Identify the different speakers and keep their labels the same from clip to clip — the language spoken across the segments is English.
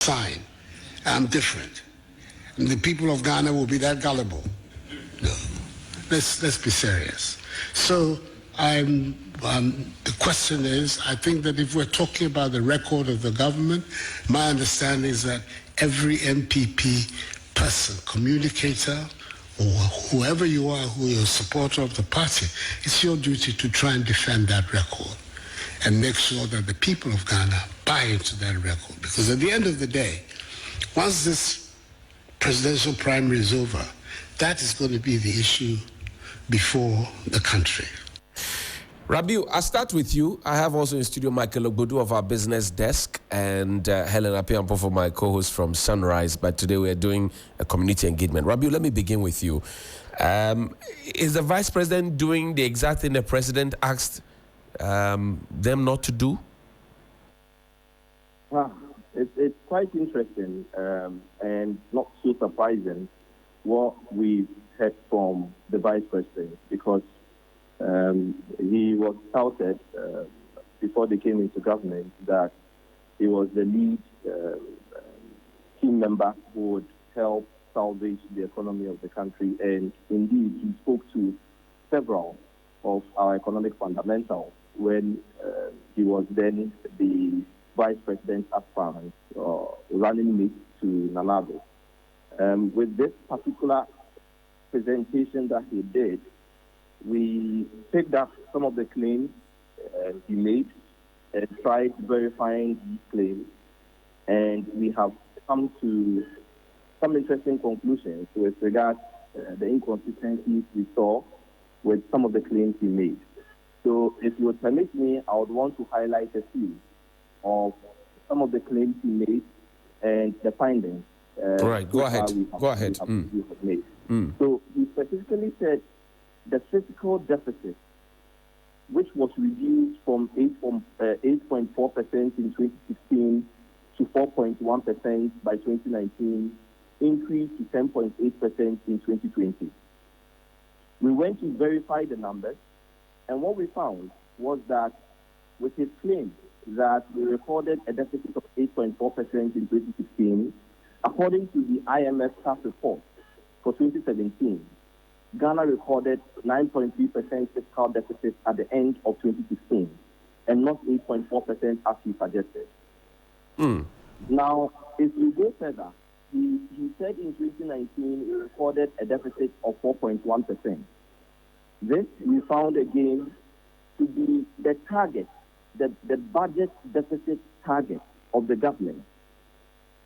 Speaker 1: sign. I'm different. And the people of Ghana will be that gullible. No. Let's be serious. So the question is, I think that if we're talking about the record of the government, my understanding is that every NPP person, communicator, or whoever you are, who is a supporter of the party, it's your duty to try and defend that record and make sure that the people of Ghana buy into that record. Because at the end of the day, once this presidential primary is over, that is going to be the issue before the country.
Speaker 2: Rabiu, I'll start with you. I have also in studio Michael Ogbodu of our business desk and Helen Apiampo for my co-host from Sunrise. But today we are doing a community engagement. Rabiu, let me begin with you. Is the vice president doing the exact thing the president asked them not to do?
Speaker 3: It's quite interesting and not so surprising what we've heard from the vice president, because he was touted before they came into government that he was the lead team member who would help salvage the economy of the country, and indeed he spoke to several of our economic fundamentals when he was then the vice president aspirant running mate to Nana Addo. With this particular presentation that he did, we picked up some of the claims he made and tried verifying these claims, and we have come to some interesting conclusions with regard to the inconsistencies we saw with some of the claims he made. So if you would permit me, I would want to highlight a few of some of the claims he made and the findings.
Speaker 2: All right, go ahead.
Speaker 3: We have made. So he specifically said the fiscal deficit, which was reduced from 8.4% in 2016 to 4.1% by 2019, increased to 10.8% in 2020. We went to verify the numbers, and what we found was that with his claim that we recorded a deficit of 8.4% in 2016, according to the IMF staff report for 2017, Ghana recorded 9.3% fiscal deficit at the end of 2016, and not 8.4% as he suggested. Now, if we go further, he said in 2019 we recorded a deficit of 4.1%. This we found again to be the target, the budget deficit target of the government,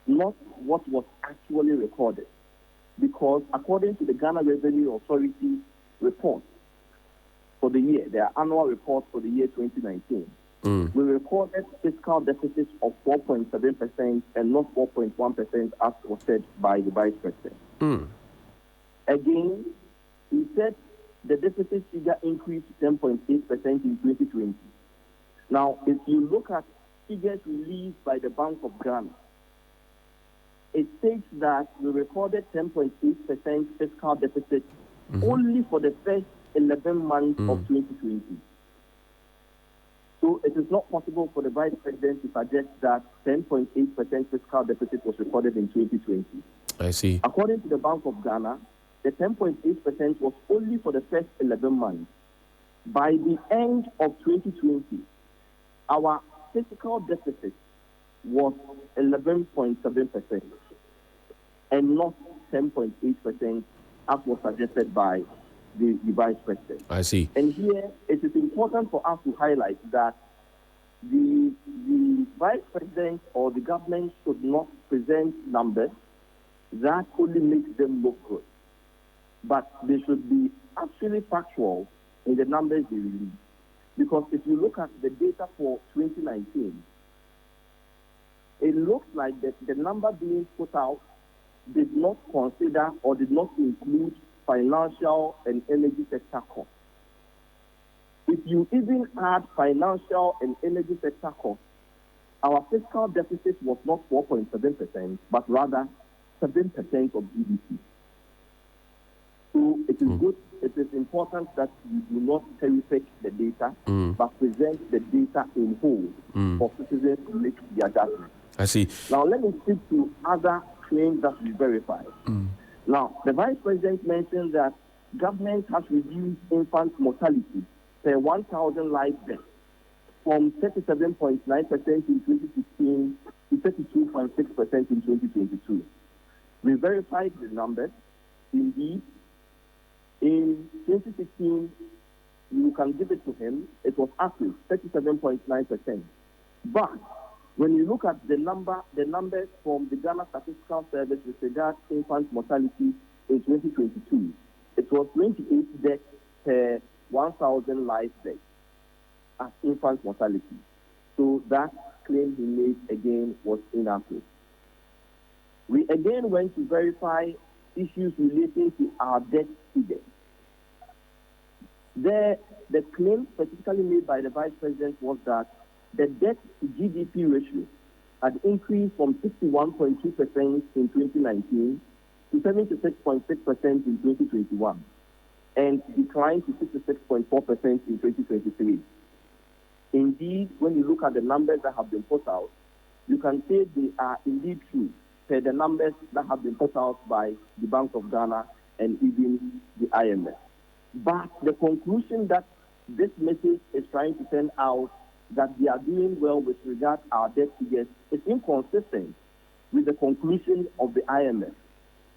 Speaker 3: not what was actually recorded. Because according to the Ghana Revenue Authority report for the year, their annual report for the year 2019, we recorded fiscal deficits of 4.7% and not 4.1% as was said by the vice president. Again, he said the deficit figure increased to 10.8% in 2020. Now, if you look at figures released by the Bank of Ghana, it states that we recorded 10.8% fiscal deficit only for the first 11 months of 2020. So it is not possible for the vice president to suggest that 10.8% fiscal deficit was recorded in 2020.
Speaker 2: I see.
Speaker 3: According to the Bank of Ghana, the 10.8% was only for the first 11 months. By the end of 2020, our fiscal deficit was 11.7% and not 10.8% as was suggested by the vice president.
Speaker 2: I see.
Speaker 3: And here it is important for us to highlight that the vice president or the government should not present numbers that only makes them look good, but they should be actually factual in the numbers they release. Because if you look at the data for 2019, it looks like the number being put out did not consider or did not include financial and energy sector costs. If you even add financial and energy sector costs, our fiscal deficit was not 4.7%, but rather 7% of GDP. So it is good, it is important that we do not cherry-pick the data, but present the data in whole for citizens to make their judgment.
Speaker 2: I see.
Speaker 3: Now, let me speak to other claims that we verified. Now, the Vice President mentioned that government has reduced infant mortality per 1,000 live deaths from 37.9% in 2016 to 32.6% in 2022. We verified the numbers. Indeed, in 2016, you can give it to him, it was accurate, 37.9%. But when you look at the numbers from the Ghana Statistical Service with regard to infant mortality in 2022, it was 28 deaths per 1,000 live deaths as infant mortality. So that claim he made again was inaccurate. We again went to verify issues relating to our debt figures. The claim specifically made by the Vice President was that the debt to GDP ratio had increased from 61.2% in 2019 to 76.6% in 2021 and declined to 66.4% in 2023. Indeed, when you look at the numbers that have been put out, you can say they are indeed true per the numbers that have been put out by the Bank of Ghana and even the IMF. But the conclusion that this message is trying to send out, that we are doing well with regard to our debt figures, is inconsistent with the conclusion of the IMF.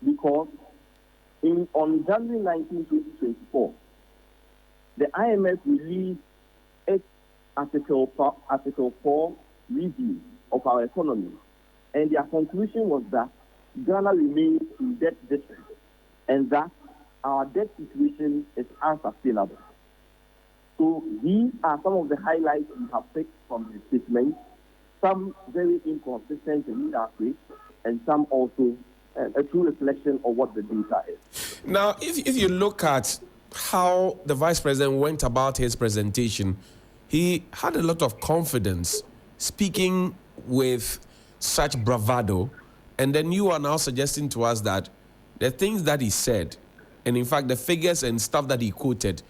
Speaker 3: Because on January 19, 2024, the IMF released its Article 4 review of our economy. And their conclusion was that Ghana remains in debt distress and that our debt situation is unsustainable. So these are some of the highlights we have picked from the statement, some very inconsistent and inaccurate, and some also a true reflection of what the data is.
Speaker 2: Now, if you look at how the Vice President went about his presentation, he had a lot of confidence speaking with such bravado, and then you are now suggesting to us that the things that he said, and in fact the figures and stuff that he quoted,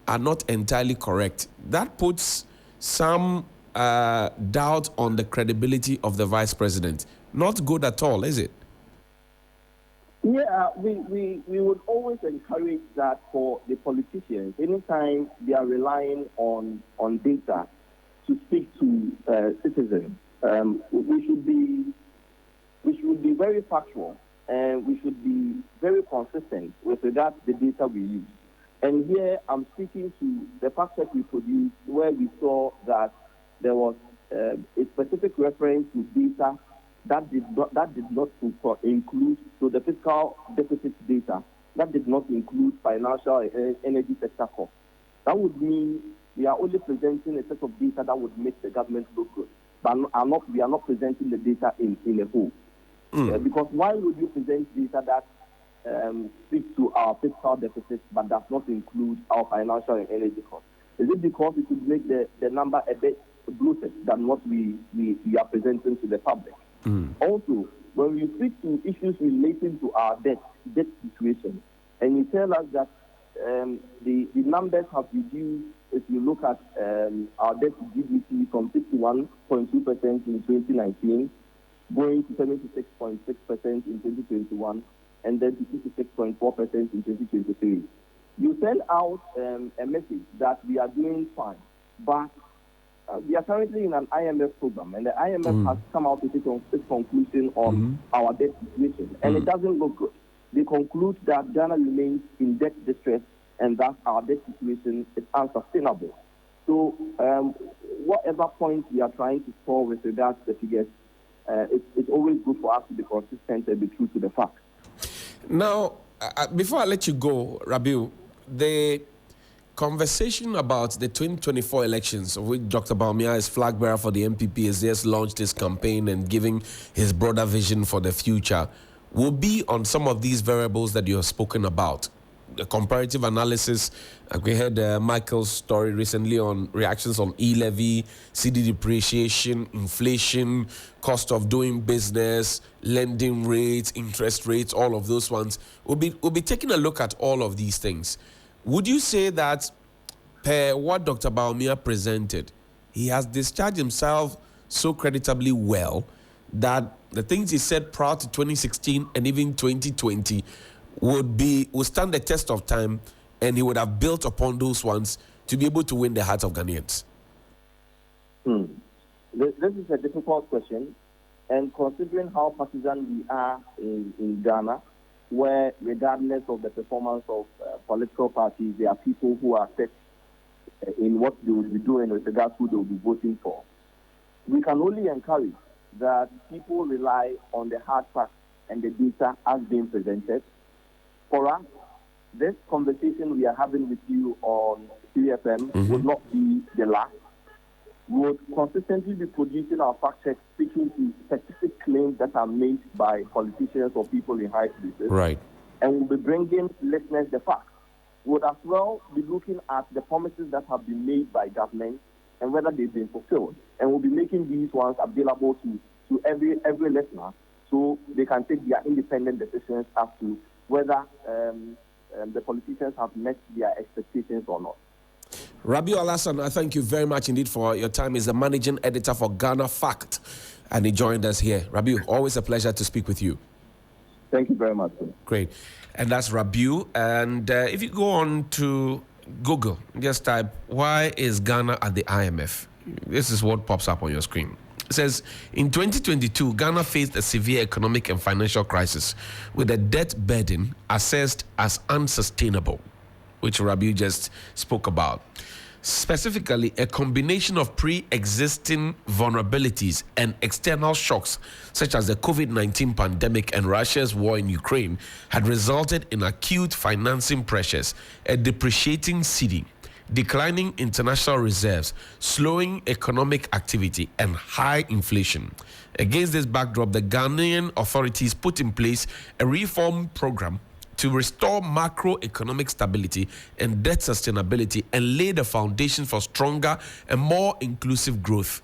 Speaker 2: are not entirely correct. That puts some doubt on the credibility of the Vice President. Not good at all, is it?
Speaker 3: Yeah, we would always encourage that for the politicians, anytime they are relying on data to speak to citizens, we should be very factual, and we should be very consistent with regard to the data we use. And here I'm speaking to the fact that we produced, where we saw that there was a specific reference to data that did not include, so the fiscal deficit data, that did not include financial and energy sector costs. That would mean we are only presenting a set of data that would make the government look good, but we are not presenting the data in a whole. Because why would you present data that speaks to our fiscal deficit but does not include our financial and energy costs? Is it because it would make the number a bit bloated than what we are presenting to the public? Also, when we speak to issues relating to our debt situation, and you tell us that the numbers have reduced, if you look at our debt to GDP from 61.2% in 2019, going to 76.6% in 2021, and then to 66.4% in 2023. You send out a message that we are doing fine, but we are currently in an IMF program, and the IMF has come out with its conclusion on our debt situation, and it doesn't look good. They conclude that Ghana remains in debt distress and that our debt situation is unsustainable. So whatever point we are trying to score with regards to the figures, it's always good for us to be consistent and be true to the facts.
Speaker 2: Now, before I let you go, Rabiu, the conversation about the 2024 elections, of which Dr. Bawumia is flag bearer for the NPP, has just launched his campaign and giving his broader vision for the future, will be on some of these variables that you have spoken about. The comparative analysis, like we heard Michael's story recently on reactions on e-levy, CD depreciation, inflation, cost of doing business, lending rates, interest rates, all of those ones. We'll be taking a look at all of these things. Would you say that, per what Dr. Bawumia presented, he has discharged himself so creditably well that the things he said prior to 2016 and even 2020 would stand the test of time, and he would have built upon those ones to be able to win the hearts of Ghanaians?
Speaker 3: This is a difficult question, and considering how partisan we are in Ghana, where regardless of the performance of political parties, there are people who are set in what they will be doing with regards to who they will be voting for. We can only encourage that people rely on the hard facts and the data as being presented. For us, this conversation we are having with you on CFM would not be the last. We would consistently be producing our fact checks, speaking to specific claims that are made by politicians or people in high places.
Speaker 2: Right.
Speaker 3: And we'll be bringing listeners the facts. We would as well be looking at the promises that have been made by government and whether they've been fulfilled. And we'll be making these ones available to every listener so they can take their independent decisions as to whether the politicians have met their expectations or not.
Speaker 2: Rabiu Alassane, I thank you very much indeed for your time. He's the managing editor for Ghana Fact, and he joined us here. Rabiu, always a pleasure to speak with you.
Speaker 3: Thank you very much, sir.
Speaker 2: Great. And that's Rabiu. And if you go on to Google, just type, why is Ghana at the IMF? This is what pops up on your screen. It says, in 2022, Ghana faced a severe economic and financial crisis with a debt burden assessed as unsustainable, which Rabiu just spoke about. Specifically, a combination of pre-existing vulnerabilities and external shocks, such as the COVID-19 pandemic and Russia's war in Ukraine, had resulted in acute financing pressures, a depreciating cedi, declining international reserves, slowing economic activity, and high inflation. Against this backdrop, the Ghanaian authorities put in place a reform program to restore macroeconomic stability and debt sustainability and lay the foundation for stronger and more inclusive growth.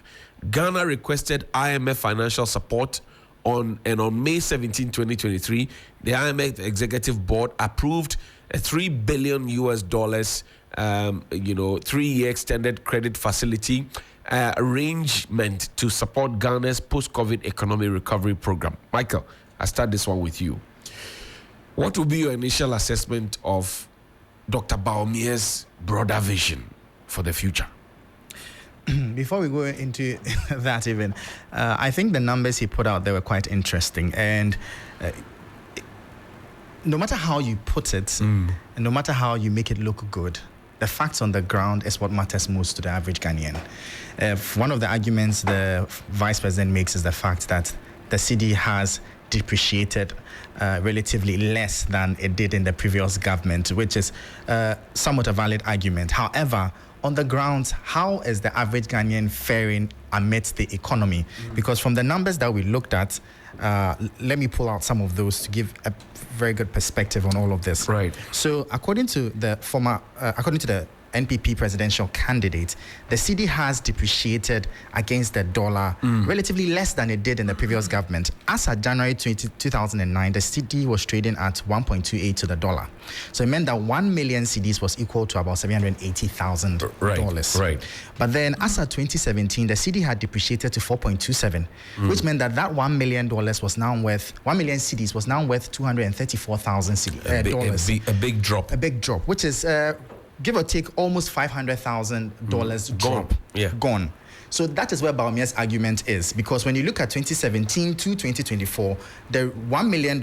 Speaker 2: Ghana requested IMF financial support on May 17, 2023. The IMF Executive Board approved a $3 billion 3-year extended credit facility arrangement to support Ghana's post-COVID economic recovery program. Michael, I start this one with you. What will be your initial assessment of Dr. Bawumia's broader vision for the future?
Speaker 4: Before we go into that even, I think the numbers he put out there were quite interesting. And no matter how you put it, and no matter how you make it look good, the facts on the ground is what matters most to the average Ghanaian. One of the arguments the Vice President makes is the fact that the cedi has depreciated relatively less than it did in the previous government, which is somewhat a valid argument. However, on the ground, how is the average Ghanaian faring amidst the economy? Because from the numbers that we looked at, let me pull out some of those to give a very good perspective on all of this.
Speaker 2: Right.
Speaker 4: So, according to the NPP presidential candidate, the cedi has depreciated against the dollar relatively less than it did in the previous government. As of January 2009, the cedi was trading at 1.28 to the dollar. So it meant that 1 million cedis was equal to about $780,000.
Speaker 2: Right.
Speaker 4: But then as of 2017, the cedi had depreciated to 4.27, which meant that $1 million was now worth, 1 million cedis was now worth $234,000 dollars.
Speaker 2: A big drop.
Speaker 4: A big drop, which is give or take almost $500,000 drop. Gone. So that is where Bawumia's argument is, because when you look at 2017 to 2024, the $1 million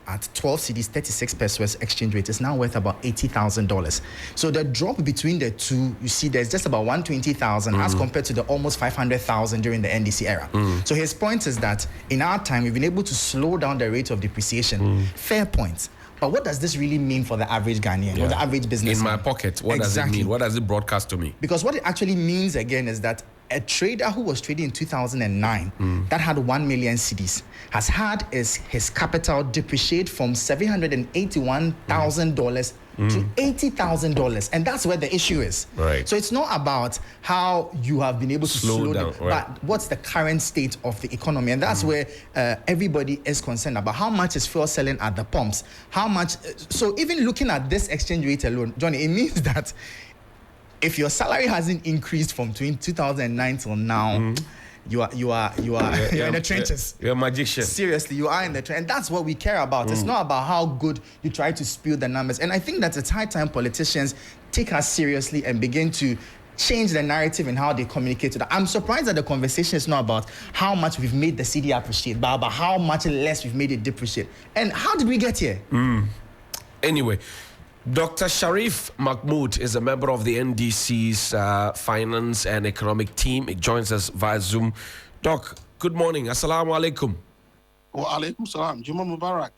Speaker 4: at 12 cedis, 36 pesos exchange rate is now worth about $80,000. So the drop between the two, you see, there's just about 120,000 as compared to the almost 500,000 during the NDC era. So his point is that in our time, we've been able to slow down the rate of depreciation. Fair point. But what does this really mean for the average Ghanaian or the average businessman?
Speaker 2: In my pocket, what does it mean? What does it broadcast to me?
Speaker 4: Because what it actually means, again, is that a trader who was trading in 2009 that had 1 million cedis has had his capital depreciate from $781,000 to $80,000, and that's where the issue is.
Speaker 2: Right.
Speaker 4: So it's not about how you have been able to slow down, but what's the current state of the economy, and that's where everybody is concerned about. How much is fuel selling at the pumps? How much? So even looking at this exchange rate alone, Johnny, it means that if your salary hasn't increased from 2009 till now, you are you're in the trenches.
Speaker 2: You're a magician.
Speaker 4: Seriously, you are in the trenches. And that's what we care about. It's not about how good you try to spew the numbers. And I think that it's high time politicians take us seriously and begin to change the narrative and how they communicate to that. I'm surprised that the conversation is not about how much we've made the city appreciate, but about how much less we've made it depreciate. And how did we get here?
Speaker 2: Anyway, Dr. Sharif Mohammed is a member of the NDC's finance and economic team. He joins us via Zoom. Doc, good morning. Assalamu alaikum.
Speaker 5: Wa alaikum salam. Juma Mubarak.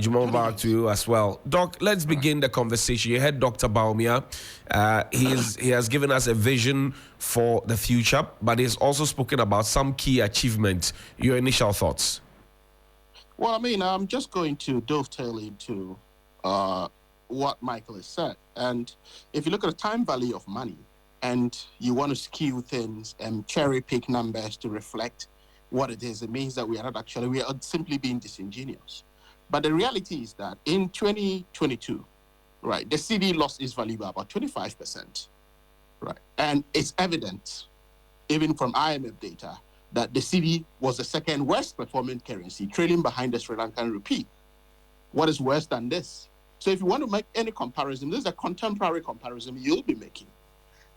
Speaker 2: Juma Mubarak to you as well. Doc, let's begin the conversation. You heard Dr. Bawumia. He has given us a vision for the future, but he's also spoken about some key achievements. Your initial thoughts?
Speaker 5: Well, I mean, I'm just going to dovetail into what Michael has said. And if you look at the time value of money and you want to skew things and cherry pick numbers to reflect what it is, it means that we are simply being disingenuous. But the reality is that in 2022, right, the CD lost its value by about 25%, right? And it's evident, even from IMF data, that the CD was the second worst performing currency, trailing behind the Sri Lankan rupee. What is worse than this? So if you want to make any comparison, this is a contemporary comparison you'll be making.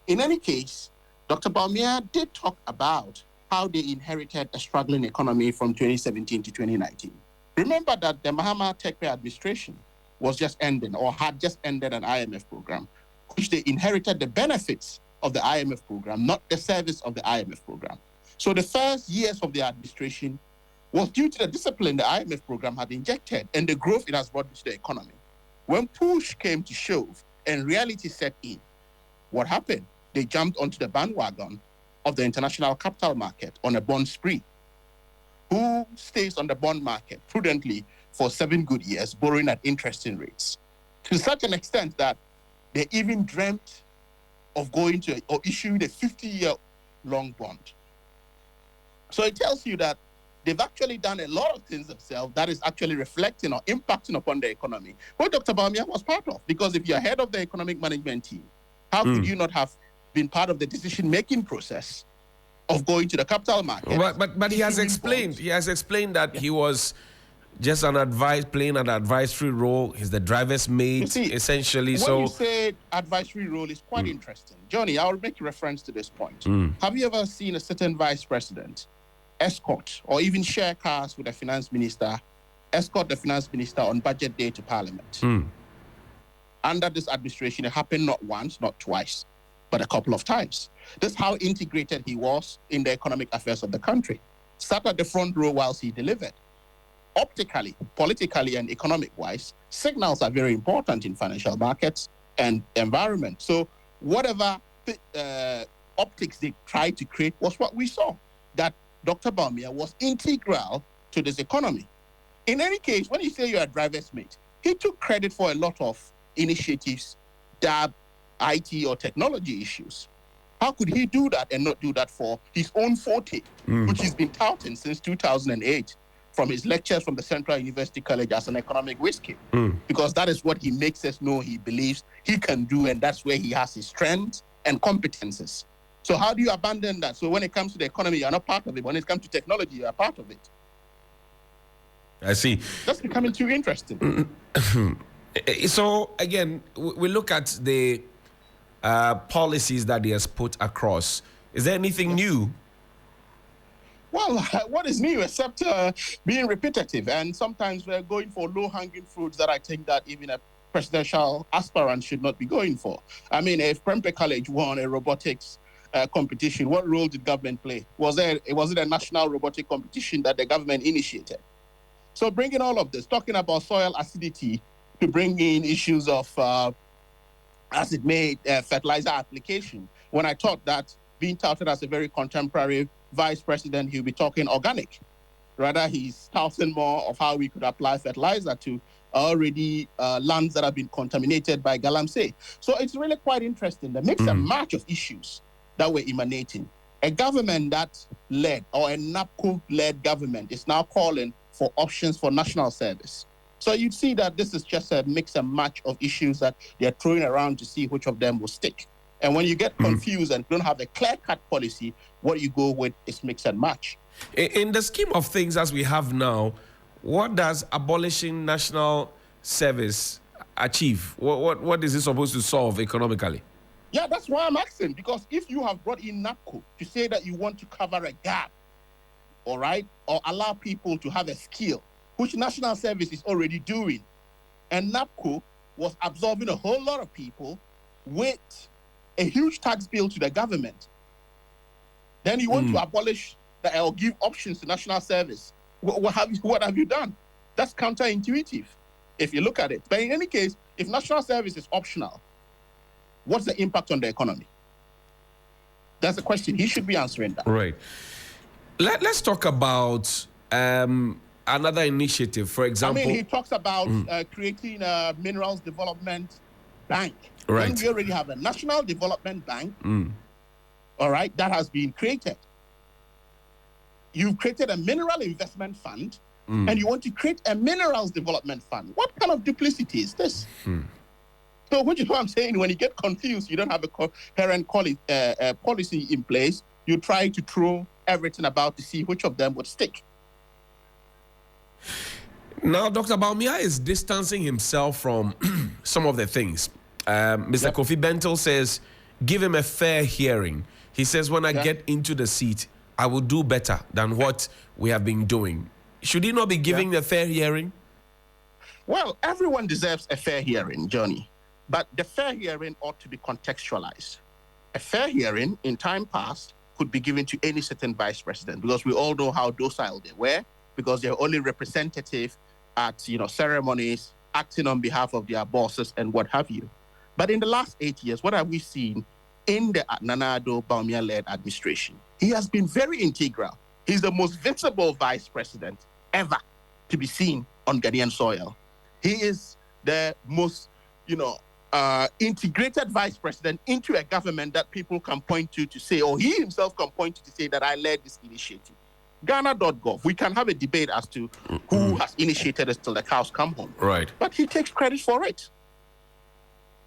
Speaker 5: In any case, Dr. Bawumia did talk about how they inherited a struggling economy from 2017 to 2019. Remember that the Mahama Tekpe administration was just ending or had just ended an IMF program, which they inherited the benefits of the IMF program, not the service of the IMF program. So the first years of the administration was due to the discipline the IMF program had injected and the growth it has brought into the economy. When push came to shove and reality set in, what happened? They jumped onto the bandwagon of the international capital market on a bond spree. Who stays on the bond market prudently for 7 good years, borrowing at interesting rates? To such an extent that they even dreamt of going to or issuing a 50-year long bond. So it tells you that they've actually done a lot of things themselves that is actually reflecting or impacting upon the economy, what Dr. Bawumia was part of. Because if you're head of the economic management team, how could you not have been part of the decision-making process of going to the capital market?
Speaker 2: But he has explained. He has explained that he was just playing an advisory role. He's the driver's mate, essentially.
Speaker 5: When you say advisory role is quite interesting. Johnny, I'll make reference to this point. Have you ever seen a certain vice president escort or even share cars with the finance minister, escort the finance minister on budget day to parliament? Under this administration, it happened not once, not twice, but a couple of times. That's how integrated he was in the economic affairs of the country. Sat at the front row whilst he delivered. Optically, politically, and economic-wise, signals are very important in financial markets and environment. So whatever optics they tried to create was what we saw, that Dr. Bawumia was integral to this economy. In any case, when you say you're a driver's mate, he took credit for a lot of initiatives, DAB, IT, or technology issues. How could he do that and not do that for his own forte, which he's been touting since 2008 from his lectures from the Central University College as an economic whiskey? Because that is what he makes us know he believes he can do, and that's where he has his strengths and competences. So how do you abandon that? So when it comes to the economy, you're not part of it. When it comes to technology, you're part of it.
Speaker 2: I see.
Speaker 5: That's becoming too interesting.
Speaker 2: So again, we look at the policies that he has put across. Is there anything new?
Speaker 5: Well, what is new except being repetitive? And sometimes we're going for low-hanging fruits that I think that even a presidential aspirant should not be going for. I mean, if Prempeh College won a robotics competition, what role did government play? Was it a national robotic competition that the government initiated? So bringing all of this, talking about soil acidity, to bring in issues of acid-made fertilizer application, when I thought that being touted as a very contemporary vice president, he'll be talking organic. Rather, he's touting more of how we could apply fertilizer to already lands that have been contaminated by galamsey. So it's really quite interesting. The mix and match of issues that were emanating. A government that led, or a NAPCO-led government, is now calling for options for national service. So you'd see that this is just a mix and match of issues that they're throwing around to see which of them will stick. And when you get confused and don't have a clear-cut policy, what you go with is mix and match.
Speaker 2: In the scheme of things as we have now, what does abolishing national service achieve? What is it supposed to solve economically?
Speaker 5: Yeah, that's why I'm asking, because if you have brought in NAPCO to say that you want to cover a gap, all right, or allow people to have a skill, which national service is already doing, and NAPCO was absorbing a whole lot of people with a huge tax bill to the government, then you want to abolish that or give options to national service. What have you done? That's counterintuitive if you look at it. But in any case, if national service is optional, what's the impact on the economy? That's the question. He should be answering that.
Speaker 2: Right. Let's talk about another initiative, for example.
Speaker 5: I mean, he talks about creating a minerals development bank.
Speaker 2: Right.
Speaker 5: When we already have a national development bank, all right, that has been created. You've created a mineral investment fund, and you want to create a minerals development fund. What kind of duplicity is this? So, which is what I'm saying, when you get confused, you don't have a coherent policy in place, you try to throw everything about to see which of them would stick.
Speaker 2: Now, Dr. Bawumia is distancing himself from some of the things. Mr. Kofi Bentil says, give him a fair hearing. He says, when I get into the seat, I will do better than what we have been doing. Should he not be giving a fair hearing?
Speaker 5: Well, everyone deserves a fair hearing, Johnny. But the fair hearing ought to be contextualized. A fair hearing in time past could be given to any certain vice president, because we all know how docile they were, because they're only representative at ceremonies, acting on behalf of their bosses and what have you. But in the last 8 years, what have we seen in the Nana Addo Bawumia-led administration? He has been very integral. He's the most visible vice president ever to be seen on Ghanaian soil. He is the most, integrated vice president into a government that people can point to say, or he himself can point to say that I led this initiative. Ghana.gov, we can have a debate as to who has initiated it till the cows come home.
Speaker 2: Right.
Speaker 5: But he takes credit for it.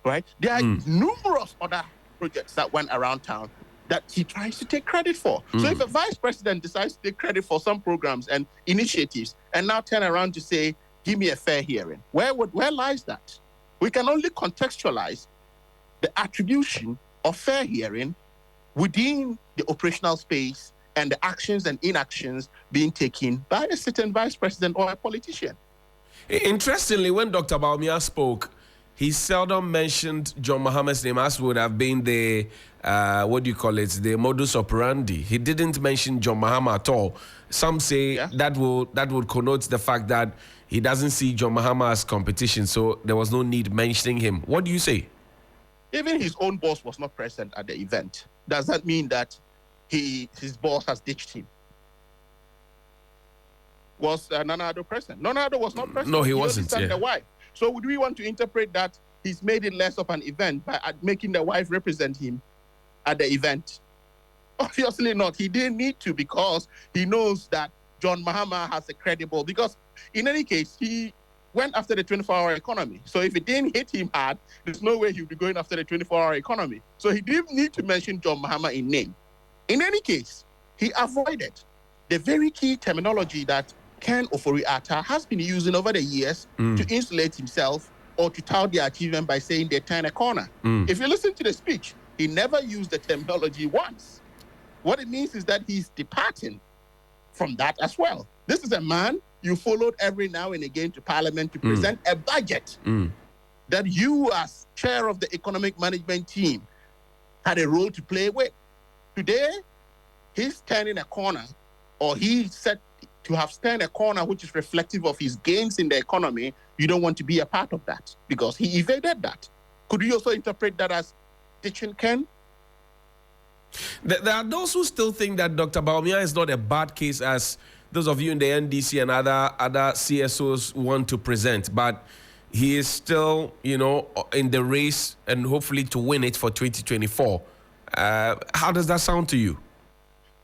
Speaker 5: Right? There are numerous other projects that went around town that he tries to take credit for. So if a vice president decides to take credit for some programs and initiatives and now turn around to say, give me a fair hearing, where lies that? We can only contextualize the attribution of fair hearing within the operational space and the actions and inactions being taken by a certain vice president or a politician.
Speaker 2: Interestingly, when Dr. Bawumia spoke, he seldom mentioned John Mohammed's name, as would have been the, the modus operandi. He didn't mention John Mohammed at all. Some say that would connote the fact that he doesn't see John Mohammed as competition, so there was no need mentioning him. What do you say?
Speaker 5: Even his own boss was not present at the event. Does that mean that his boss has ditched him? Was Nana Addo present? Nana Addo was not present.
Speaker 2: No, he wasn't.
Speaker 5: The wife. So would we want to interpret that he's made it less of an event by making the wife represent him at the event? Obviously not. He didn't need to, because he knows that John Mahama has a credible, because in any case, he went after the 24-hour economy. So if it didn't hit him hard, there's no way he would be going after the 24-hour economy. So he didn't need to mention John Mahama in name. In any case, he avoided the very key terminology that Ken Ofori-Atta has been using over the years to insulate himself or to tout their achievement by saying they turn a corner. If you listen to the speech, he never used the terminology once. What it means is that he's departing from that as well. This is a man you followed every now and again to Parliament to present a budget that you, as chair of the economic management team, had a role to play with. Today, he's turning a corner, or he's set to have turned a corner which is reflective of his gains in the economy. You don't want to be a part of that because he evaded that. Could you also interpret that as ditching Ken?
Speaker 2: There are those who still think that Dr. Bawumia is not a bad case, as those of you in the NDC and other CSOs want to present, but he is still, in the race and hopefully to win it for 2024. How does that sound to you?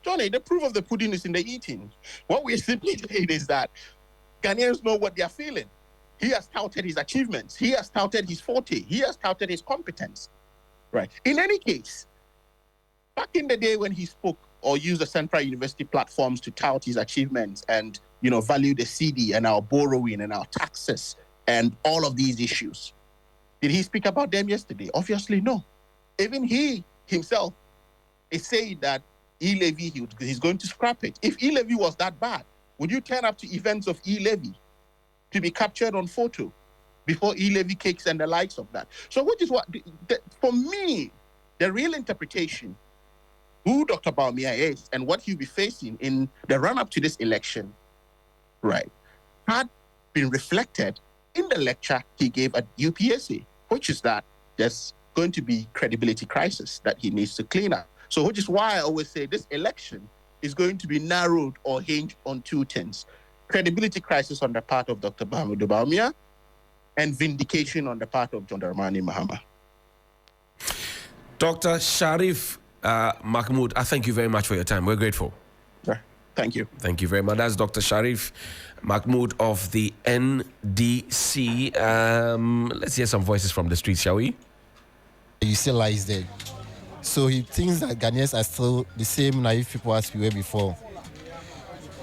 Speaker 5: Johnny, the proof of the pudding is in the eating. What we're simply saying is that Ghanaians know what they're feeling. He has touted his achievements. He has touted his forte. He has touted his competence. Right. In any case, back in the day when he spoke or used the Central University platforms to tout his achievements and, value the CD and our borrowing and our taxes and all of these issues, did he speak about them yesterday? Obviously, no. Even he himself is saying that e-levy, he's going to scrap it. If e-levy was that bad, would you turn up to events of e-levy to be captured on photo before e-levy cakes and the likes of that? So which is what, for me, the real interpretation, who Dr. Bawumia is and what he'll be facing in the run-up to this election, right, had been reflected in the lecture he gave at UPSA, which is that there's going to be credibility crisis that he needs to clean up. So which is why I always say this election is going to be narrowed or hinged on two things: credibility crisis on the part of Dr. Bawumia and vindication on the part of John Dramani Mahama.
Speaker 2: Dr. Sharif Mahmoud, I thank you very much for your time. We're grateful.
Speaker 5: Thank you.
Speaker 2: Thank you very much. That's Dr. Sharif Mahmoud of the NDC. Let's hear some voices from the streets, shall we?
Speaker 6: He still lies there. So he thinks that Ghanaians are still the same naive people as we were before.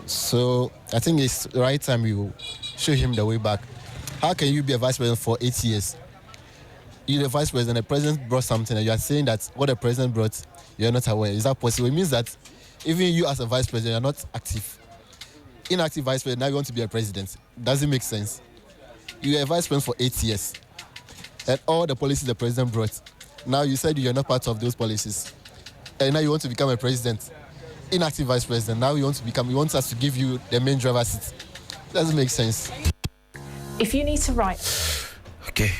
Speaker 6: So I think it's the right time we show him the way back. How can you be a vice president for 8 years? You're the vice president, the president brought something, and you are saying that what the president brought, you're not aware. Is that possible? It means that even you as a vice president, you're not active. Inactive vice president, now you want to be a president. Doesn't make sense. You were a vice president for 8 years. And all the policies the president brought, now you said you're not part of those policies. And now you want to become a president. Inactive vice president, now you want us to give you the main driver's seat. Doesn't make sense.
Speaker 7: If you need to write...
Speaker 2: Okay.